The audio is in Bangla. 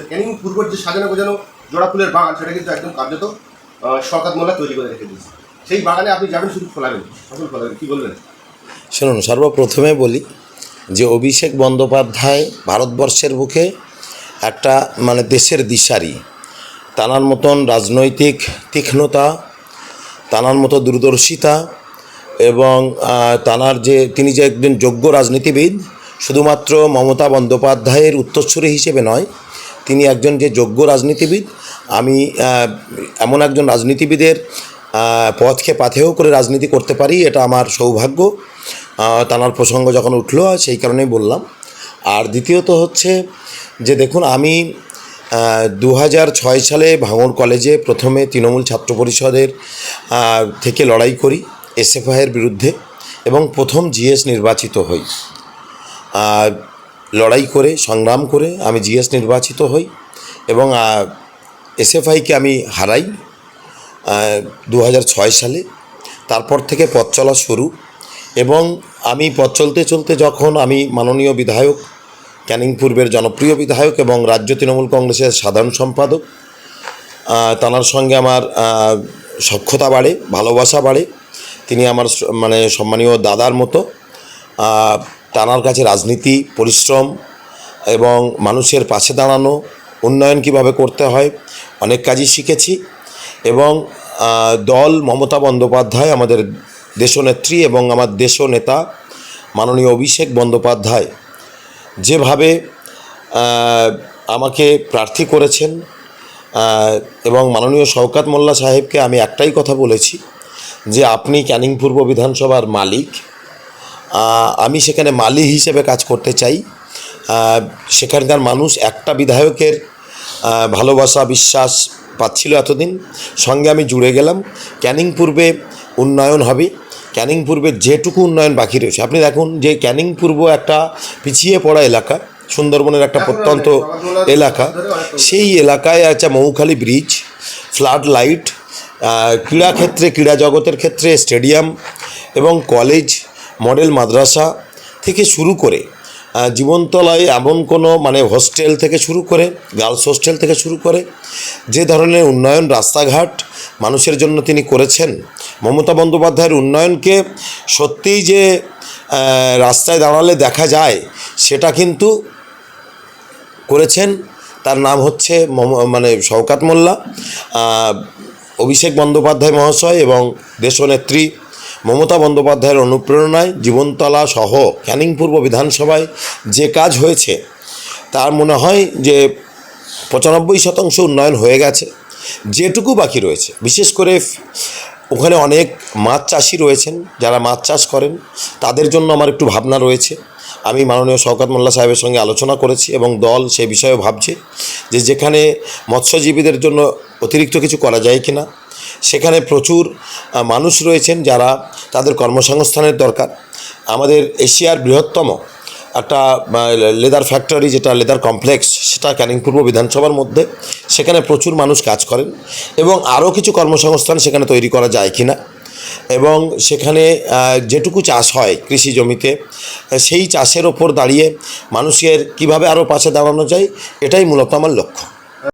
ক্যানিং পূর্বর যে সাজানো গোজানো জোড়া ফুলের বাগান সেটা কিন্তু একদম কার্যত শওকত মোল্লা তৈরি করে রেখে দিয়েছে। সেই বাগানে আপনি যাবেন, শুধু ফলাবেন, ফসল ফলাবেন, কী বলবেন? শুনুন, সর্বপ্রথমে বলি যে অভিষেক বন্দ্যোপাধ্যায় ভারতবর্ষের বুকে একটা দেশের দিশারি। তানার মতন রাজনৈতিক তীক্ষ্ণতা, তানার মতো দূরদর্শিতা এবং তিনি যে একজন যোগ্য রাজনীতিবিদ, শুধুমাত্র মমতা বন্দ্যোপাধ্যায়ের উত্তরসূরি হিসেবে নয়, তিনি একজন যে যোগ্য রাজনীতিবিদ। আমি এমন একজন রাজনীতিবিদের পথকে পাথেয় করে রাজনীতি করতে পারি, এটা আমার সৌভাগ্য। তানার প্রসঙ্গ যখন উঠলো সেই কারণেই বললাম। আর দ্বিতীয়ত হচ্ছে যে দেখুন, আমি 2006 সালে ভাঙড় কলেজে প্রথমে তৃণমূল ছাত্র পরিষদের থেকে লড়াই করি এসএফআইয়ের বিরুদ্ধে এবং প্রথম জিএস নির্বাচিত হই। লড়াই করে সংগ্রাম করে আমি জিএস নির্বাচিত হই এবং এসএফআইকে আমি হারাই 2006 সালে। তারপর থেকে পথ চলা শুরু এবং আমি পথ চলতে চলতে যখন আমি মাননীয় বিধায়ক, ক্যানিং পূর্বের জনপ্রিয় বিধায়ক এবং রাজ্য তৃণমূল কংগ্রেসের সাধারণ সম্পাদক, তাঁর সঙ্গে আমার সখ্যতা বাড়ে, ভালোবাসা বাড়ে। তিনি আমার সম্মানীয় দাদার মতো। তাঁর কাছে রাজনীতি, পরিশ্রম এবং মানুষের পাশে দাঁড়ানো, উন্নয়ন কীভাবে করতে হয় অনেক কাজই শিখেছি। এবং দল মমতা বন্দ্যোপাধ্যায়, আমাদের দেশনেত্রী এবং আমার দেশনেতা মাননীয় অভিষেক বন্দ্যোপাধ্যায় যেভাবে আমাকে প্রার্থী করেছেন এবং মাননীয় শওকত মোল্লা সাহেবকে আমি একটাই কথা বলেছি যে আপনি ক্যানিং পূর্ব বিধানসভার মালিক, আমি সেখানে মালি হিসেবে কাজ করতে চাই। সেখানকার মানুষ একটা বিধায়কের ভালোবাসা, বিশ্বাস পাচ্ছিল এতদিন, সঙ্গে আমি জুড়ে গেলাম। ক্যানিং পূর্বে উন্নয়ন হবে। ক্যানিং পূর্বের যেটুকু উন্নয়ন বাকি রয়েছে, আপনি দেখুন যে ক্যানিং পূর্ব একটা পিছিয়ে পড়া এলাকা, সুন্দরবনের একটা প্রত্যন্ত এলাকা। সেই এলাকায় একটা মৌখালি ব্রিজ, ফ্লাড লাইট, ক্রীড়াক্ষেত্রে, ক্রীড়া জগতের ক্ষেত্রে স্টেডিয়াম এবং কলেজ, মডেল মাদ্রাসা থেকে শুরু করে জীবনতলায় এমন কোনো হোস্টেল থেকে শুরু করে, গার্লস হোস্টেল থেকে শুরু করে যে ধরনের উন্নয়ন, রাস্তাঘাট মানুষের জন্য তিনি করেছেন, মমতা বন্দ্যোপাধ্যায়ের উন্নয়নকে সত্যিই যে রাস্তায় দাঁড়ালে দেখা যায় সেটা কিন্তু করেছেন। তার নাম হচ্ছে শওকত মোল্লা, অভিষেক বন্দ্যোপাধ্যায় মহাশয় এবং দেশনেত্রী মমতা বন্দ্যোপাধ্যায়ের অনুপ্রেরণায় জীবনতলা সহ ক্যানিং পূর্ব বিধানসভায় যে কাজ হয়েছে তার মনে হয় যে 95% উন্নয়ন হয়ে গেছে। যেটুকু বাকি রয়েছে, বিশেষ করে ওখানে অনেক মাছ চাষি রয়েছেন যারা মাছ চাষ করেন, তাদের জন্য আমার একটু ভাবনা রয়েছে। আমি মাননীয় শওকত মোল্লা সাহেবের সঙ্গে আলোচনা করেছি এবং দল সে বিষয়ে ভাবছে যে যেখানে মৎস্যজীবীদের জন্য অতিরিক্ত কিছু করা যায় কিনা। সেখানে প্রচুর মানুষ রয়েছেন যারা, তাদের কর্মসংস্থানের দরকার। আমাদের এশিয়ার বৃহত্তম একটা লেদার ফ্যাক্টরি, যেটা লেদার কমপ্লেক্স, সেটা ক্যানিং পূর্ব বিধানসভার মধ্যে। সেখানে প্রচুর মানুষ কাজ করেন এবং আরও কিছু কর্মসংস্থান সেখানে তৈরি করা যায় কিনা এবং সেখানে যেটুকু চাষ হয় কৃষি জমিতে, সেই চাষের ওপর দাঁড়িয়ে মানুষের কিভাবে আরও পাশে দাঁড়ানো যায়, এটাই মূলত আমার লক্ষ্য।